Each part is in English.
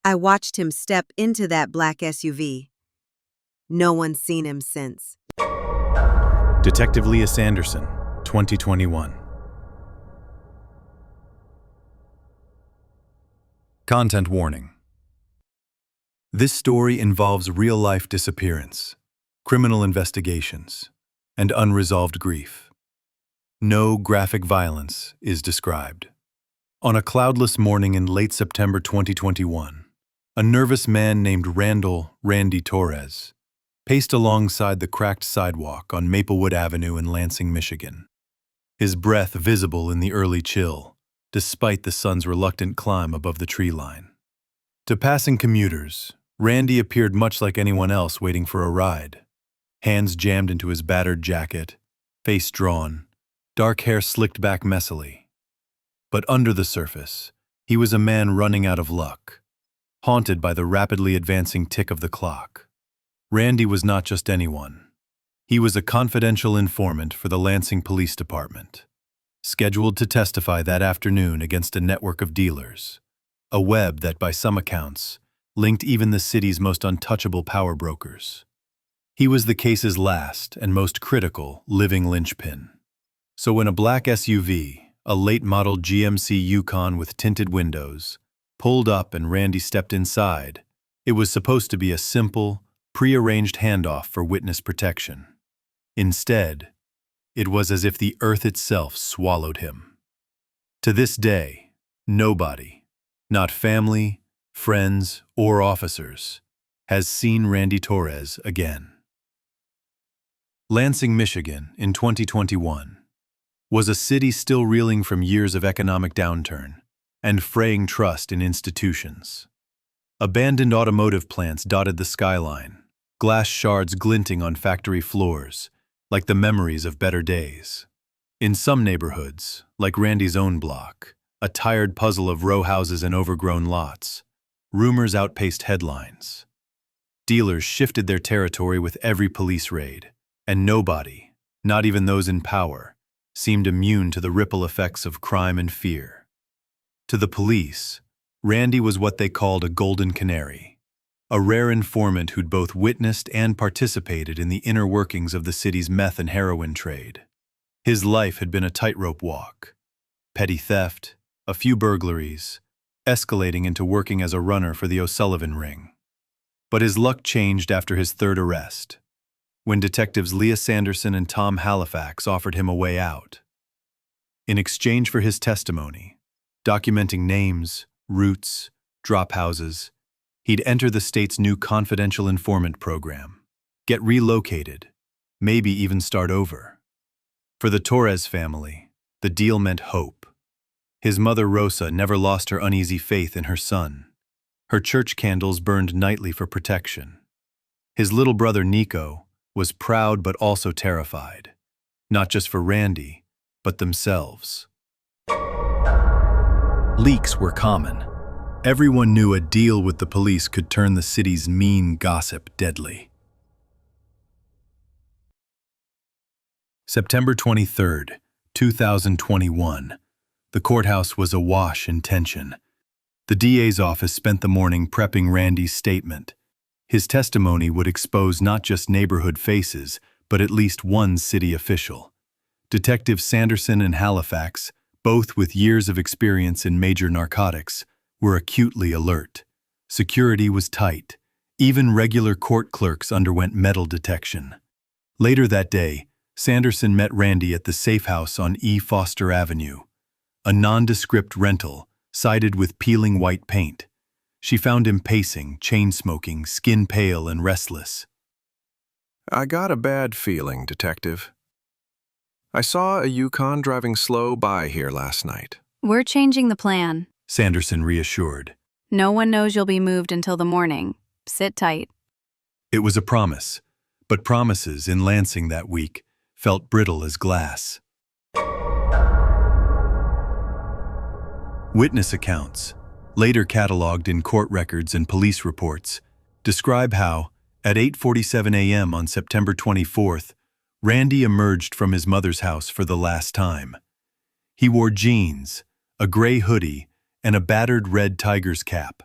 I watched him step into that black SUV. No one's seen him since. Detective Leah Sanderson, 2021. Content warning. This story involves real-life disappearance, criminal investigations, and unresolved grief. No graphic violence is described. On a cloudless morning in late September 2021, a nervous man named Randy Torres paced alongside the cracked sidewalk on Maplewood Avenue in Lansing, Michigan, his breath visible in the early chill, despite the sun's reluctant climb above the tree line. To passing commuters, Randy appeared much like anyone else waiting for a ride, hands jammed into his battered jacket, face drawn, dark hair slicked back messily. But under the surface, he was a man running out of luck, haunted by the rapidly advancing tick of the clock. Randy was not just anyone. He was a confidential informant for the Lansing Police Department, scheduled to testify that afternoon against a network of dealers, a web that, by some accounts, linked even the city's most untouchable power brokers. He was the case's last and most critical living linchpin. So when a black SUV, a late-model GMC Yukon with tinted windows, pulled up and Randy stepped inside, it was supposed to be a simple, pre-arranged handoff for witness protection. Instead, it was as if the earth itself swallowed him. To this day, nobody, not family, friends, or officers, has seen Randy Torres again. Lansing, Michigan, in 2021, was a city still reeling from years of economic downturn and fraying trust in institutions. Abandoned automotive plants dotted the skyline, glass shards glinting on factory floors, like the memories of better days. In some neighborhoods, like Randy's own block, a tired puzzle of row houses and overgrown lots, rumors outpaced headlines. Dealers shifted their territory with every police raid, and nobody, not even those in power, seemed immune to the ripple effects of crime and fear. To the police, Randy was what they called a golden canary, a rare informant who'd both witnessed and participated in the inner workings of the city's meth and heroin trade. His life had been a tightrope walk, petty theft, a few burglaries, escalating into working as a runner for the O'Sullivan ring. But his luck changed after his third arrest, when detectives Leah Sanderson and Tom Halifax offered him a way out. In exchange for his testimony, documenting names, routes, drop houses, he'd enter the state's new confidential informant program, get relocated, maybe even start over. For the Torres family, the deal meant hope. His mother Rosa never lost her uneasy faith in her son. Her church candles burned nightly for protection. His little brother Nico was proud but also terrified, not just for Randy, but themselves. Leaks were common. Everyone knew a deal with the police could turn the city's mean gossip deadly. September 23, 2021. The courthouse was awash in tension. The DA's office spent the morning prepping Randy's statement. His testimony would expose not just neighborhood faces, but at least one city official. Detectives Sanderson and Halifax, both with years of experience in major narcotics, were acutely alert. Security was tight. Even regular court clerks underwent metal detection. Later that day, Sanderson met Randy at the safe house on E. Foster Avenue, a nondescript rental sided with peeling white paint. She found him pacing, chain-smoking, skin pale and restless. "I got a bad feeling, Detective. I saw a Yukon driving slow by here last night." "We're changing the plan," Sanderson reassured. "No one knows you'll be moved until the morning. Sit tight." It was a promise, but promises in Lansing that week felt brittle as glass. Witness accounts, later catalogued in court records and police reports, describe how, at 8:47 a.m. on September 24th, Randy emerged from his mother's house for the last time. He wore jeans, a gray hoodie, and a battered red Tiger's cap.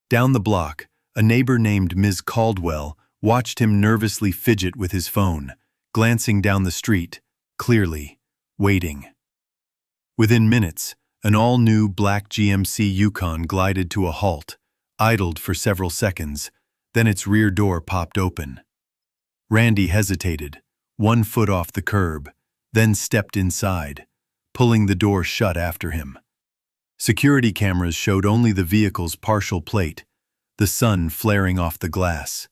Down the block, a neighbor named Ms. Caldwell watched him nervously fidget with his phone, glancing down the street, clearly, waiting. Within minutes, an all-new black GMC Yukon glided to a halt, idled for several seconds, then its rear door popped open. Randy hesitated, 1 foot off the curb, then stepped inside, pulling the door shut after him. Security cameras showed only the vehicle's partial plate, the sun flaring off the glass.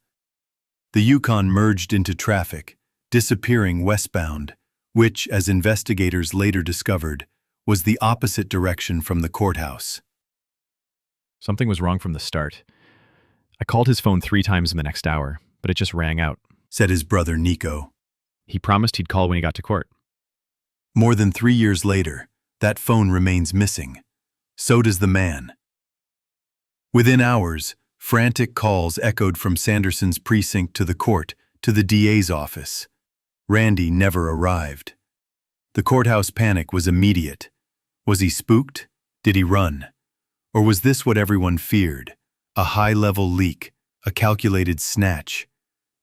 The Yukon merged into traffic, disappearing westbound, which, as investigators later discovered, was the opposite direction from the courthouse. Something was wrong from the start. I called his phone 3 times in the next hour, but it just rang out, said his brother Nico. He promised he'd call when he got to court. More than 3 years later, that phone remains missing. So does the man. Within hours, frantic calls echoed from Sanderson's precinct to the court, to the DA's office. Randy never arrived. The courthouse panic was immediate. Was he spooked? Did he run? Or was this what everyone feared? A high-level leak, a calculated snatch.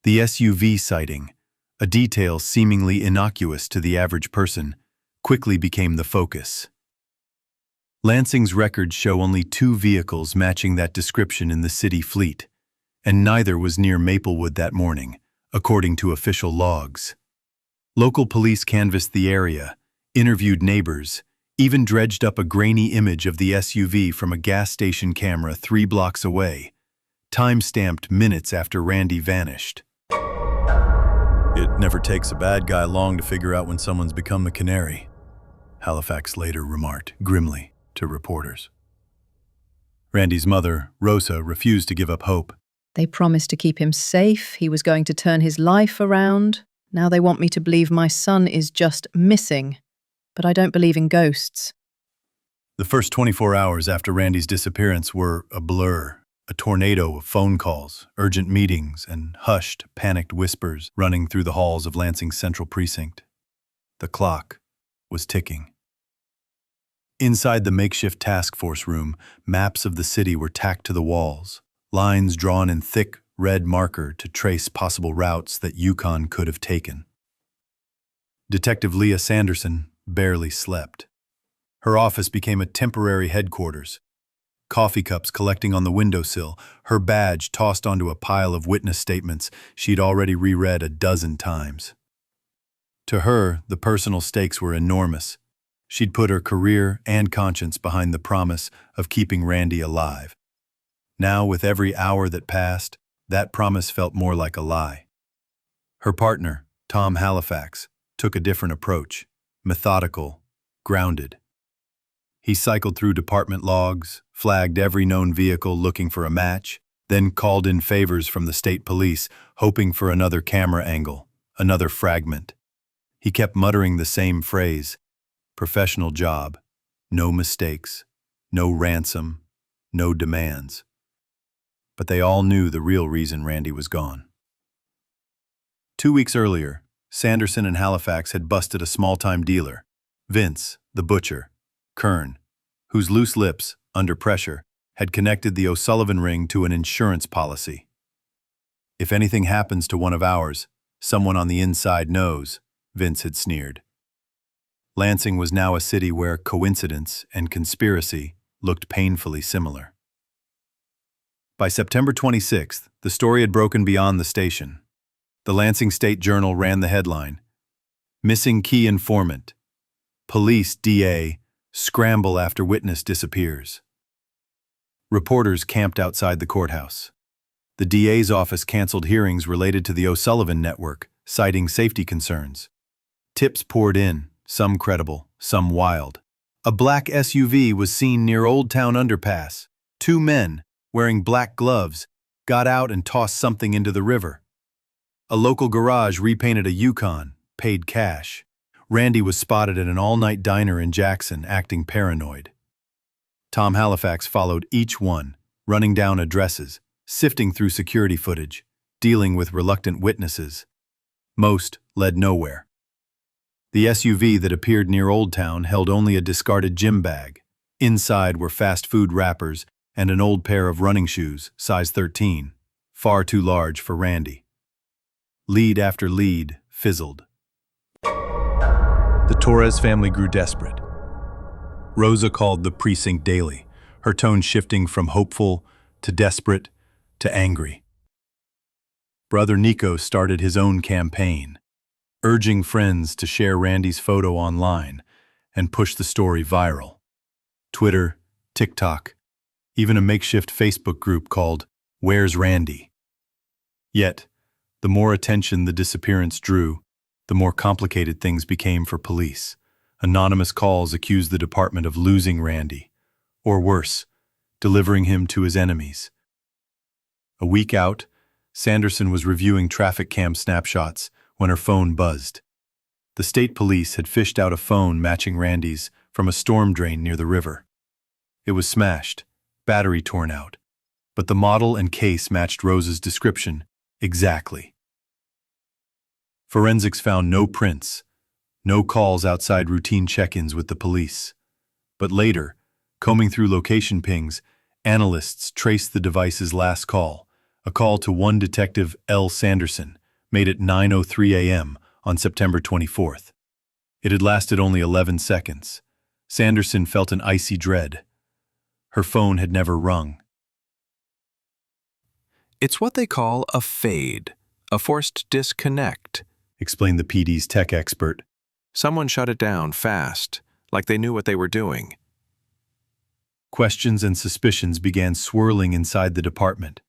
The SUV sighting, a detail seemingly innocuous to the average person, quickly became the focus. Lansing's records show only 2 vehicles matching that description in the city fleet, and neither was near Maplewood that morning, according to official logs. Local police canvassed the area, interviewed neighbors, even dredged up a grainy image of the SUV from a gas station camera 3 blocks away, time-stamped minutes after Randy vanished. It never takes a bad guy long to figure out when someone's become the canary, Halifax later remarked grimly to reporters. Randy's mother, Rosa, refused to give up hope. They promised to keep him safe. He was going to turn his life around. Now they want me to believe my son is just missing. But I don't believe in ghosts. The first 24 hours after Randy's disappearance were a blur, a tornado of phone calls, urgent meetings, and hushed, panicked whispers running through the halls of Lansing's Central Precinct. The clock was ticking. Inside the makeshift task force room, maps of the city were tacked to the walls, lines drawn in thick, red marker to trace possible routes that Yukon could have taken. Detective Leah Sanderson barely slept. Her office became a temporary headquarters. Coffee cups collecting on the windowsill, her badge tossed onto a pile of witness statements she'd already reread a dozen times. To her, the personal stakes were enormous. She'd put her career and conscience behind the promise of keeping Randy alive. Now, with every hour that passed, that promise felt more like a lie. Her partner, Tom Halifax, took a different approach, methodical, grounded. He cycled through department logs, flagged every known vehicle looking for a match, then called in favors from the state police, hoping for another camera angle, another fragment. He kept muttering the same phrase, professional job, no mistakes, no ransom, no demands. But they all knew the real reason Randy was gone. 2 weeks earlier, Sanderson and Halifax had busted a small-time dealer, Vince, the butcher, Kern, whose loose lips, under pressure, had connected the O'Sullivan ring to an insurance policy. If anything happens to one of ours, someone on the inside knows, Vince had sneered. Lansing was now a city where coincidence and conspiracy looked painfully similar. By September 26th, the story had broken beyond the station. The Lansing State Journal ran the headline, "Missing Key Informant. Police DA scramble after witness disappears." Reporters camped outside the courthouse. The DA's office canceled hearings related to the O'Sullivan network, citing safety concerns. Tips poured in, some credible, some wild. A black SUV was seen near Old Town Underpass. 2 men, wearing black gloves, got out and tossed something into the river. A local garage repainted a Yukon, paid cash. Randy was spotted at an all-night diner in Jackson, acting paranoid. Tom Halifax followed each one, running down addresses, sifting through security footage, dealing with reluctant witnesses. Most led nowhere. The SUV that appeared near Old Town held only a discarded gym bag. Inside were fast food wrappers, and an old pair of running shoes, size 13, far too large for Randy. Lead after lead fizzled. The Torres family grew desperate. Rosa called the precinct daily, her tone shifting from hopeful to desperate to angry. Brother Nico started his own campaign, urging friends to share Randy's photo online and push the story viral. Twitter, TikTok, even a makeshift Facebook group called Where's Randy? Yet, the more attention the disappearance drew, the more complicated things became for police. Anonymous calls accused the department of losing Randy, or worse, delivering him to his enemies. A week out, Sanderson was reviewing traffic cam snapshots when her phone buzzed. The state police had fished out a phone matching Randy's from a storm drain near the river. It was smashed, battery torn out, but the model and case matched Rosa's description exactly. Forensics found no prints, no calls outside routine check-ins with the police. But later, combing through location pings, analysts traced the device's last call, a call to one detective L. Sanderson, made at 9:03 a.m. on September 24th. It had lasted only 11 seconds. Sanderson felt an icy dread. Her phone had never rung. It's what they call a fade, a forced disconnect, Explained the PD's tech expert. Someone shut it down fast, like they knew what they were doing. Questions and suspicions began swirling inside the department.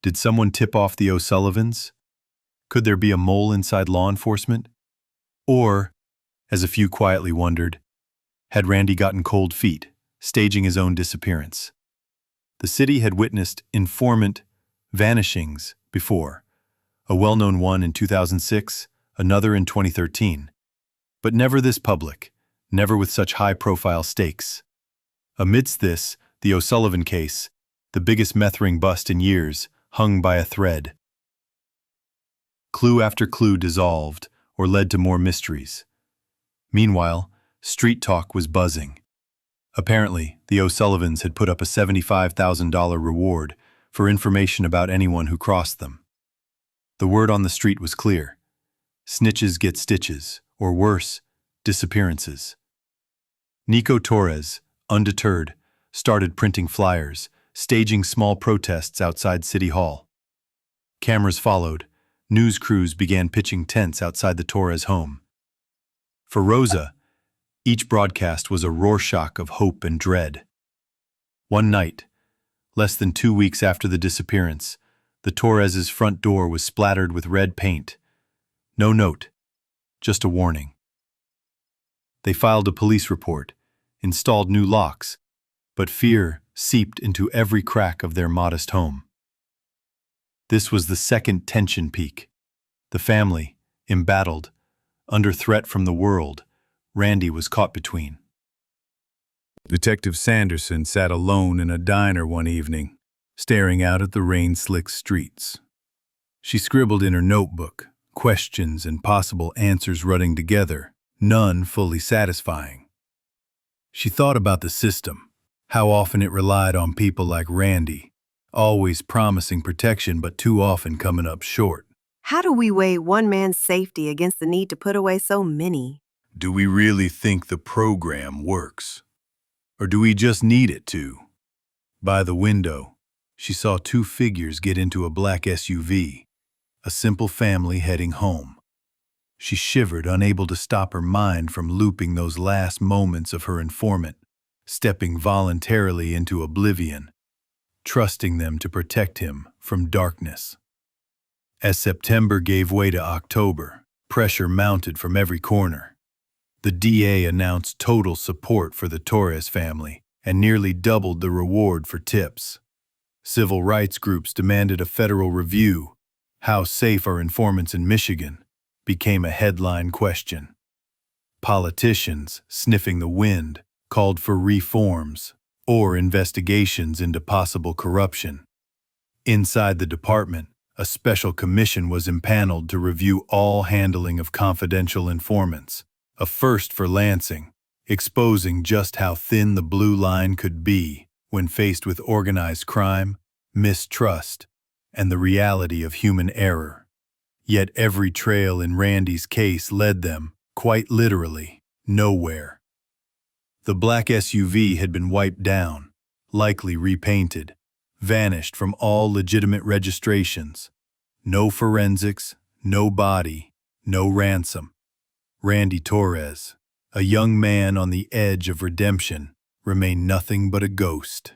Did someone tip off the O'Sullivans? Could there be a mole inside law enforcement? Or, as a few quietly wondered, had Randy gotten cold feet, staging his own disappearance? The city had witnessed Informant vanishings before, a well-known one in 2006, another in 2013. But never this public, never with such high-profile stakes. Amidst this, the O'Sullivan case, the biggest meth ring bust in years, hung by a thread. Clue after clue dissolved or led to more mysteries. Meanwhile, street talk was buzzing. Apparently, the O'Sullivans had put up a $75,000 reward for information about anyone who crossed them. The word on the street was clear. Snitches get stitches, or worse, disappearances. Nico Torres, undeterred, started printing flyers, staging small protests outside City Hall. Cameras followed. News crews began pitching tents outside the Torres home. For Rosa, each broadcast was a Rorschach of hope and dread. One night, less than 2 weeks after the disappearance, the Torres' front door was splattered with red paint. No note, just a warning. They filed a police report, installed new locks, but fear seeped into every crack of their modest home. This was the second tension peak. The family, embattled, under threat from the world, Randy was caught between. Detective Sanderson sat alone in a diner one evening, staring out at the rain-slicked streets. She scribbled in her notebook, questions and possible answers running together, none fully satisfying. She thought about the system, how often it relied on people like Randy, always promising protection but too often coming up short. How do we weigh one man's safety against the need to put away so many? Do we really think the program works? Or do we just need it to? By the window, she saw two figures get into a black SUV, a simple family heading home. She shivered, unable to stop her mind from looping those last moments of her informant, stepping voluntarily into oblivion, trusting them to protect him from darkness. As September gave way to October, pressure mounted from every corner. The DA announced total support for the Torres family and nearly doubled the reward for tips. Civil rights groups demanded a federal review. How safe are informants in Michigan became a headline question. Politicians, sniffing the wind, called for reforms or investigations into possible corruption. Inside the department, a special commission was impaneled to review all handling of confidential informants, a first for Lansing, exposing just how thin the blue line could be when faced with organized crime, mistrust, and the reality of human error. Yet every trail in Randy's case led them, quite literally, nowhere. The black SUV had been wiped down, likely repainted, vanished from all legitimate registrations. No forensics, no body, no ransom. Randy Torres, a young man on the edge of redemption, remained nothing but a ghost.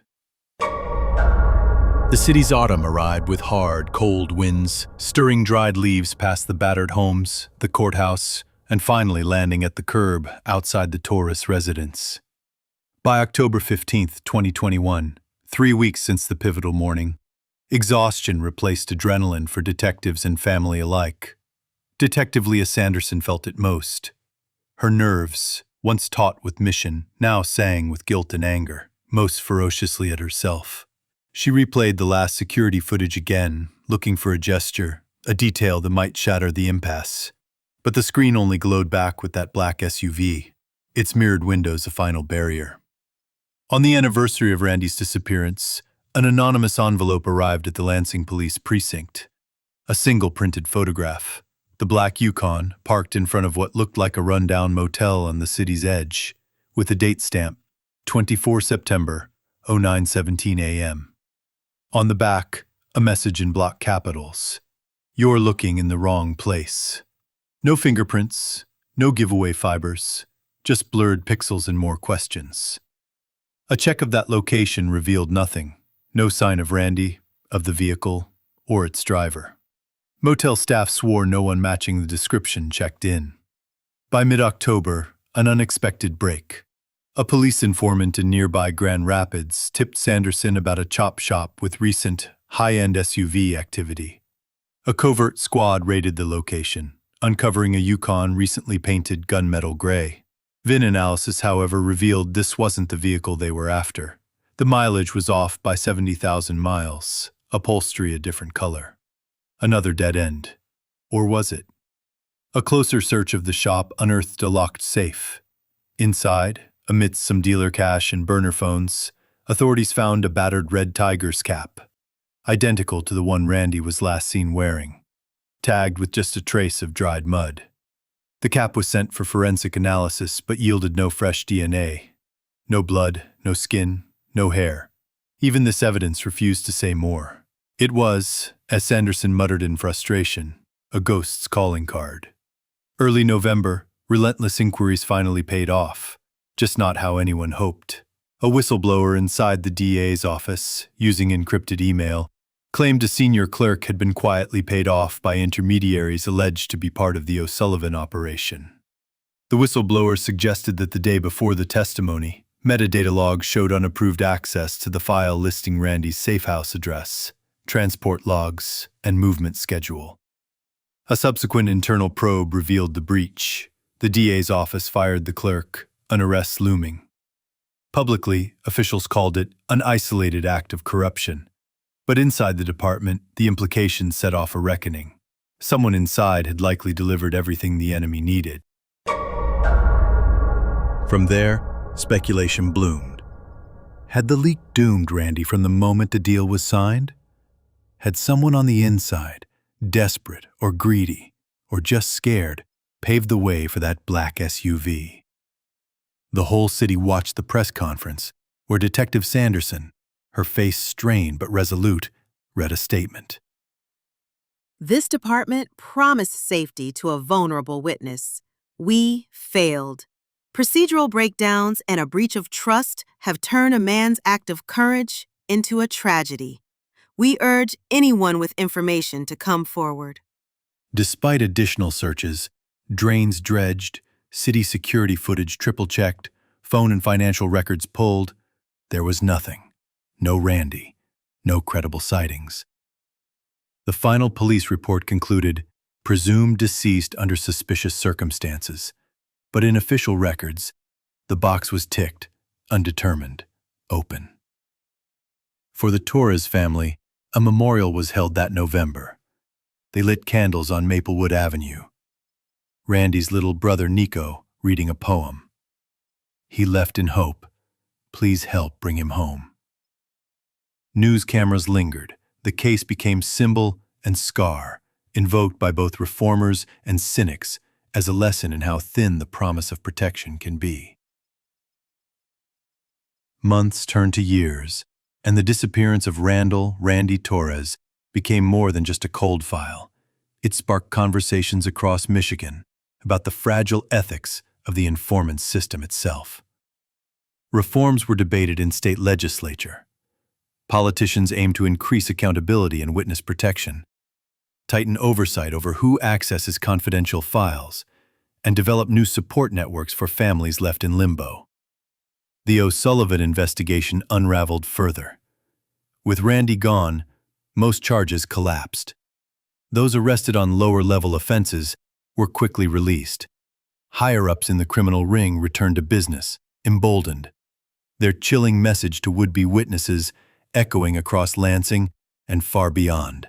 The city's autumn arrived with hard, cold winds, stirring dried leaves past the battered homes, the courthouse, and finally landing at the curb outside the Torres residence. By October 15, 2021, 3 weeks since the pivotal morning, exhaustion replaced adrenaline for detectives and family alike. Detective Leah Sanderson felt it most. Her nerves, once taut with mission, now sang with guilt and anger, most ferociously at herself. She replayed the last security footage again, looking for a gesture, a detail that might shatter the impasse. But the screen only glowed back with that black SUV, its mirrored windows a final barrier. On the anniversary of Randy's disappearance, an anonymous envelope arrived at the Lansing police precinct. A single printed photograph, the black Yukon parked in front of what looked like a rundown motel on the city's edge, with a date stamp, 24 September, 09:17 a.m. On the back, a message in block capitals. You're looking in the wrong place. No fingerprints, no giveaway fibers, just blurred pixels and more questions. A check of that location revealed nothing. No sign of Randy, of the vehicle, or its driver. Motel staff swore no one matching the description checked in. By mid-October, an unexpected break. A police informant in nearby Grand Rapids tipped Sanderson about a chop shop with recent, high-end SUV activity. A covert squad raided the location, uncovering a Yukon recently painted gunmetal gray. VIN analysis, however, revealed this wasn't the vehicle they were after. The mileage was off by 70,000 miles, upholstery a different color. Another dead end. Or was it? A closer search of the shop unearthed a locked safe. Inside, amidst some dealer cash and burner phones, authorities found a battered red tiger's cap, identical to the one Randy was last seen wearing, tagged with just a trace of dried mud. The cap was sent for forensic analysis but yielded no fresh DNA. No blood, no skin, no hair. Even this evidence refused to say more. It was, as Sanderson muttered in frustration, a ghost's calling card. Early November, relentless inquiries finally paid off, just not how anyone hoped. A whistleblower inside the DA's office, using encrypted email, claimed a senior clerk had been quietly paid off by intermediaries alleged to be part of the O'Sullivan operation. The whistleblower suggested that the day before the testimony, metadata logs showed unapproved access to the file listing Randy's safe house address, transport logs, and movement schedule. A subsequent internal probe revealed the breach. The DA's office fired the clerk, an arrest looming. Publicly, officials called it an isolated act of corruption. But inside the department, the implications set off a reckoning. Someone inside had likely delivered everything the enemy needed. From there, speculation bloomed. Had the leak doomed Randy from the moment the deal was signed? Had someone on the inside, desperate or greedy, or just scared, paved the way for that black SUV? The whole city watched the press conference, where Detective Sanderson, her face strained but resolute, read a statement. This department promised safety to a vulnerable witness. We failed. Procedural breakdowns and a breach of trust have turned a man's act of courage into a tragedy. We urge anyone with information to come forward. Despite additional searches, drains dredged, city security footage triple-checked, phone and financial records pulled, there was nothing. No Randy. No credible sightings. The final police report concluded, presumed deceased under suspicious circumstances. But in official records, the box was ticked, undetermined, open. For the Torres family, a memorial was held that November. They lit candles on Maplewood Avenue. Randy's little brother Nico reading a poem. He left in hope. Please help bring him home. News cameras lingered. The case became symbol and scar, invoked by both reformers and cynics as a lesson in how thin the promise of protection can be. Months turned to years, and the disappearance of Randy Torres became more than just a cold file. It sparked conversations across Michigan about the fragile ethics of the informant system itself. Reforms were debated in state legislature. Politicians aimed to increase accountability and witness protection, tighten oversight over who accesses confidential files, and develop new support networks for families left in limbo. The O'Sullivan investigation unraveled further. With Randy gone, most charges collapsed. Those arrested on lower-level offenses were quickly released. Higher-ups in the criminal ring returned to business, emboldened, their chilling message to would-be witnesses echoing across Lansing and far beyond.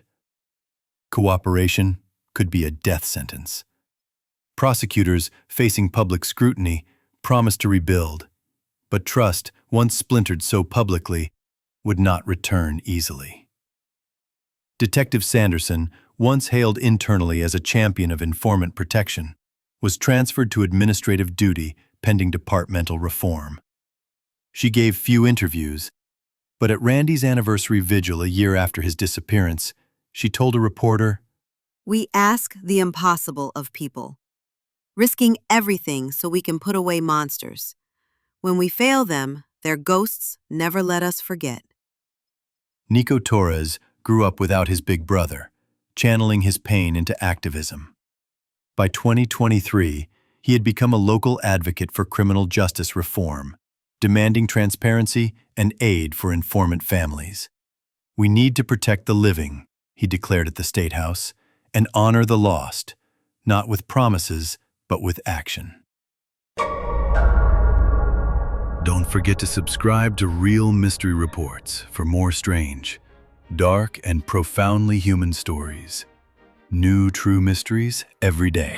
Cooperation could be a death sentence. Prosecutors, facing public scrutiny, promised to rebuild, but trust, once splintered so publicly, would not return easily. Detective Sanderson, once hailed internally as a champion of informant protection, was transferred to administrative duty pending departmental reform. She gave few interviews, but at Randy's anniversary vigil a year after his disappearance, she told a reporter, We ask the impossible of people, risking everything so we can put away monsters. When we fail them, their ghosts never let us forget. Nico Torres grew up without his big brother, channeling his pain into activism. By 2023, he had become a local advocate for criminal justice reform, demanding transparency and aid for informant families. We need to protect the living, he declared at the State House, and honor the lost, not with promises, but with action. Don't forget to subscribe to Real Mystery Reports for more strange, dark, and profoundly human stories. New true mysteries every day.